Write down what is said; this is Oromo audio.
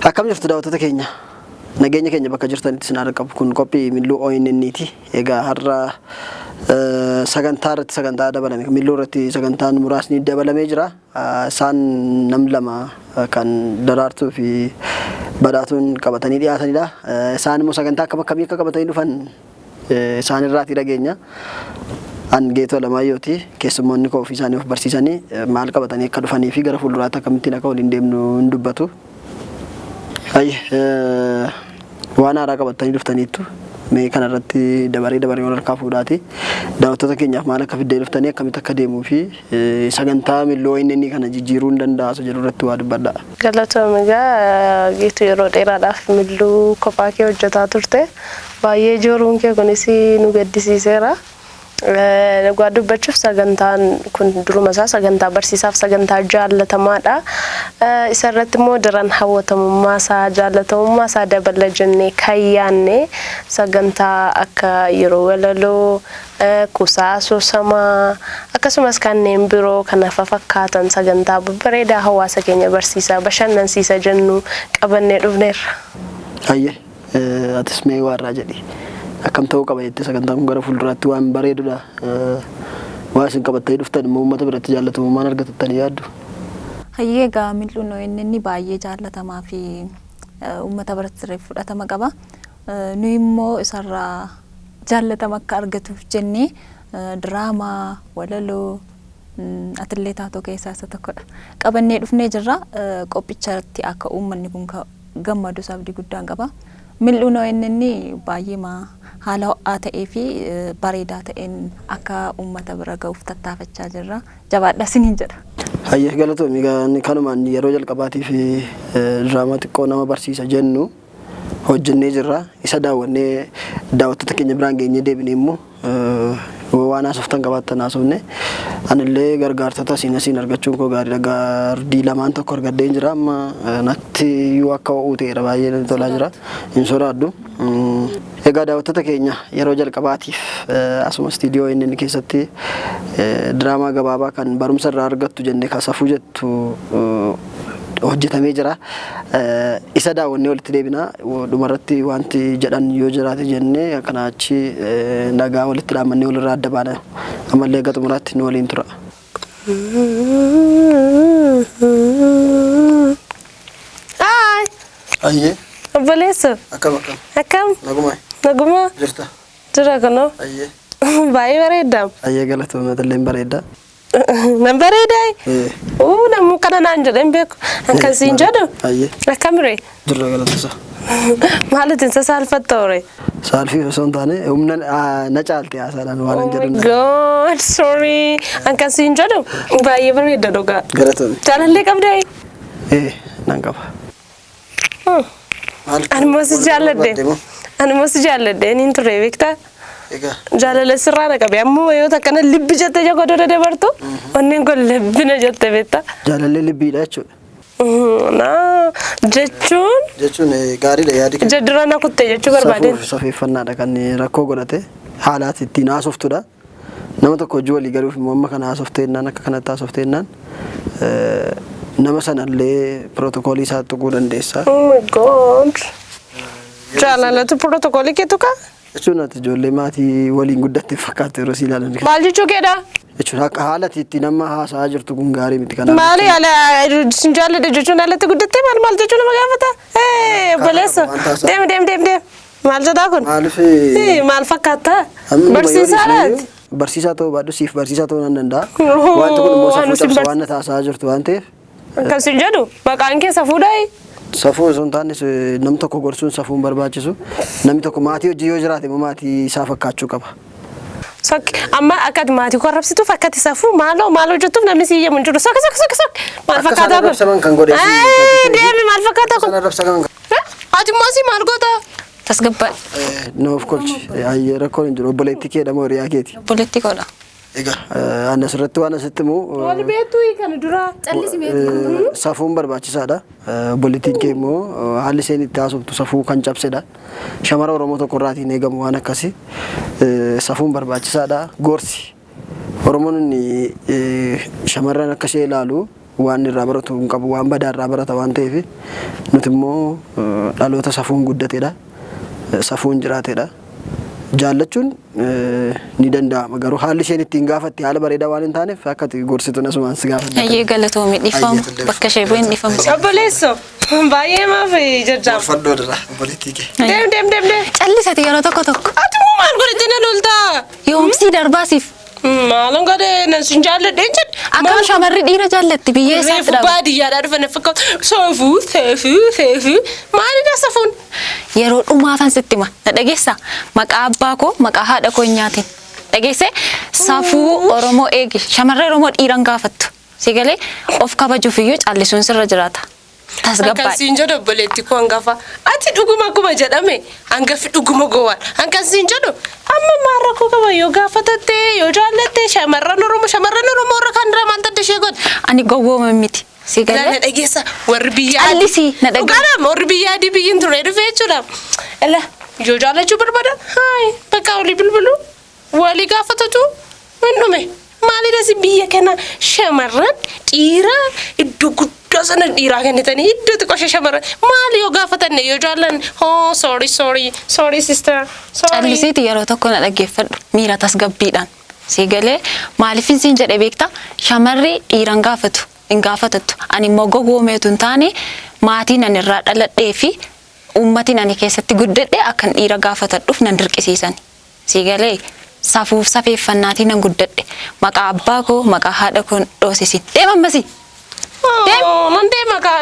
Akkam jirtu daawwattoota keenya. Nageenya keenya bakka jirtanitti isin argamu kun qophii Milluu ONN'ti. Egaa har'a sagantaa irratti sagantaa dabalame. Milluu irratti sagantaan muraasni dabalamee jira. Isaan nam lama kan Daraartuu fi Badhaatuun qabatanii dhiyaatanidha. Isaan immoo sagantaa akkamii akka qabatanii dhufan isaan irraati dhageenya. An Geetoo Lamayyooti. Keessummoonni koo ofii isaanii of barsiisanii maal qabatanii akka dhufanii fi gara fuulduraatti akkamittiin akka waliin deemnu hin dubbatu. Waan haaraa qabatanii dhuftaniittu mee kanarratti dabaree wal harkaa fuudhaati. Daawwattoota keenyaaf maal akka fiddee dhuftanii akkamitti akka deemuu fi sagantaa Milluu ONN kana jijjiiruu hin danda'asu jedhu irratti waa dubbadha. Galatoom egaa Geetuu yeroo dheeraadhaaf Milluu kophaa kee hojjetaa turte. Baay'ee ijooruun kee kunis nu gaddisiiseera. Dhugaa dubbachuuf sagantaan kun duruma isaa sagantaa barsiisaaf sagantaa jaallatamaadha. Isa irratti immoo daran hawwatamummaa isaa jaallatamummaa isaa dabala jennee kayyaanne sagantaa akka yeroo walaloo kuusaa asoosamaa akkasumas kanneen biroo kana fakkaatan sagantaa babbareedaa hawaasa keenya barsiisaa bashannansiisa jennu qabannee dhufneerra. Atis mee waarraa jedhi. Akkam ta'uu qaba jettee sagantaan kun gara fuulduraatti waan bareedudha. Waan isin qabattanii dhuftan immoo uummata biratti jaallatamummaan argatattanii yaaddu. Egaa Milluun ONN baay'ee jaallatamaa fi uummata biratti fudhatama qaba. Nu immoo isarraa jaallatama akka argatuuf jennee diraamaa, walaloo, atileetota keessaa isa tokkodha. Qabannee dhufnee jirra. Qophichatti akka uummanni kun gammadu sabdii guddaan qaba. Milluun ONN baay'ee haala ho'aa ta'ee fi bareedaa ta'een akka uummata bira ga'uuf tattaafachaa jirra. Jabaadhaa isiniin jedha. Galatoomii kanumaan yeroo jalqabaatiif diraamaa xiqqoo nama barsiisa jennu hojjennee jirra. Isa daawwannee daawwattoota keenya biraan geenyee deebinee immoo waan haasoftan qabaattan haasofne. Anillee gargaartota asiin argachuun koo gaariidha. Gaardii lamaan tokko argadheen jira. Amma natti yoo akka ho'uu ta'eera baay'ee tolaa jira. Hin sodaadhu. Egaa daawwattoota keenya yeroo jalqabaatiif asuma istiidiyoo inni keessatti diraamaa gabaabaa kan barumsa irraa argattu jennee kaasafuu jettu hojjetamee jira. Isa daawwannee walitti deebina. Dhumarratti wanti jedhan yoo jiraate jennee kana achi nagaa walitti dhaamannee walirraa adda baana. Ammallee egaa xumuraatti nu waliin tura. Ayyee. Obboleessa. Akkam. Naguma. Jirta. Jira kanoo. Ayyee. Baay'ee bareedda. Ayyee galatoomii illee bareedda. Nan bareedaa. Namni kana naan jedhan beeku. Akkasiin jedhu. Ayyee. Akkamiree. Jirra galatoomisa. Maalitiin saalfatta ore? Saalfii osoo hin taane humna na caalte haasaadhaan waan hin jedhu. God sorry. Akkasiin jedhu baay'ee bareedda dhugaa. Galatoomii. Jaalallee qabdaa? Nan qaba. Animos jaalladhe niin ture beektaa. Egaa. Jaalala sirraa na qabe ammoo yoo takkana libbi jettee jagodoo dabartu wanneen kun libbina jette beektaa. Jaalallee libbiidha jechuudha. Jechuun gaariidha yaadi kenna. Jaddura na kuttee jechuu barbaadeen. Safeeffannaadha kan rakkoo godhate haalaati ittiin haasoftudha. Nama tokko hojii walii galuuf immoo amma kana haasofteenaan akka kanatti haasofteenaan nama sanallee pirootokoolii isaa tuquu dandeessa. Oh my god. Jaalalatu pirootokoolii keetu kaa? Jechuun ati ijoollee maatii waliin guddatte fakkaate yeroo si ilaalan. Maal jechuu keedha? Jechuun akka haalati itti nama haasa'aa jirtu kun gaarii miti kana. Maali haala sin jaalladhe jechuun haalatti guddatte maal jechuun nama gaafata? Obboleessa. Deem. Maal jedhaa kun? Maal fakkaata? Barsiisaadhaati. Barsiisaa ta'uu baadhu siif barsiisaa ta'uu nan danda'a. Wanti kun immoo safuu cabsa waan na taasisaa jirtu waan ta'eef. Akkasiin jedhu maqaan kee safuudhaa? Safuu osoo hin taane namni tokko gorsuun safuun barbaachisu. Namni tokko maatii hojii yoo jiraate immoo maatii isaa fakkaachuu qaba. Amma akkati maatii koo arrabsituuf akkati safuu maal hojjettuuf namni si iyyamu hin jiru. Sok. Maal fakkaataa kun? Deemi maal fakkaataa kun? Ati immoo si maal goota? Tasgabbaa. Noof kolchi. Rakkoon hin jiru. Obboleettii keedha moo hiriyaa keeti? Obboleettii koodha. Egaa anas irratti waan asitti immoo wal beektuu kana dura callisi beektu. Safuun barbaachisaadha. Obboleettiin kee immoo haalli isheen itti haasoftu safuu kan cabsedha. Shamara Oromoo tokko irraatiin eegamu waan akkasii safuun barbaachisaadha. Gorsi Oromoon shamarran akka ishee ilaalu waan irraa baratu hin qabu waan badaa irraa barata waan ta'eef nuti immoo dhaloota safuun guddateedha safuun jiraateedha jaallachuun ni danda'ama garuu haalli isheen ittiin gaafatti haala bareedaa waan hin taaneef akka gorsituun asumaan si gaafadha. Ayyee galatoomii dhifamu bakka ishee bu'een dhifamu. Obboleessoo baay'ee maaf jajjaam. Fadhoo dira obboleettii kee. Deem. Callisati yeroo tokko. Ati moo maal godhate na loltaa? Yoomsii darbaasiif. Maalan godhe nan sin jaalladhe jedhe. Akkam shamarri dhiira jaallatti biyya isaatti dhabu. Baadiyyaadhaa dhufan fakkaatu seefuu maalidha safuun? Yeroo dhumaafan sitti hima na dhageessa maqaa abbaa koo maqaa haadha koo nyaatiin dhageesse safuu Oromoo eegi shamarree Oromoo dhiiran gaafattu si galee of kabajuuf iyyuu callisuun sirra jiraata. Akkasiin jedhu obboleetti koo hangafa ati dhuguma akkuma jedhame hangafi dhuguma gowwaan akkasiin jedhu amma maarra koo qaba yoo gaafatatte yoo jaallatte shamarran Oromoo irra kan dira maal tadda ishee godhe. Ani gowwooma miti. Si galee na dhageessa warri biyyaa Allisi na dhageessa. Dhugaadha warri biyyaa adii biyyiin ture dhufee jechuudha. Ela yoo jaallachuu barbaadan hayi bakka walii bilbilu walii gaafatatu hin dhume maalidha si biyya kana shamarran dhiira iddoo guddaa sana dhiiraa kennitanii iddoo xiqqoo shamarran maali yoo gaafatanne yoo jaallan sorry sister sorry. Callisiiti yeroo tokko na dhaggeeffadhu miira tasgabbiidhaan si galee maaliifin siin jedhe beekta shamarri dhiiran gaafatu. In gaafatattu ani immoo gowwoomeetu hin taane maatiin ani irraa dhaladhee fi uummatiin ani keessatti guddadhe akkan dhiira gaafatadhuuf nan dirqisiisan si galee safuuf safeeffannaatiin nan guddadhe maqaa abbaa koo maqaa haadha koo dhoosisin deemammasi. Nan deema kaa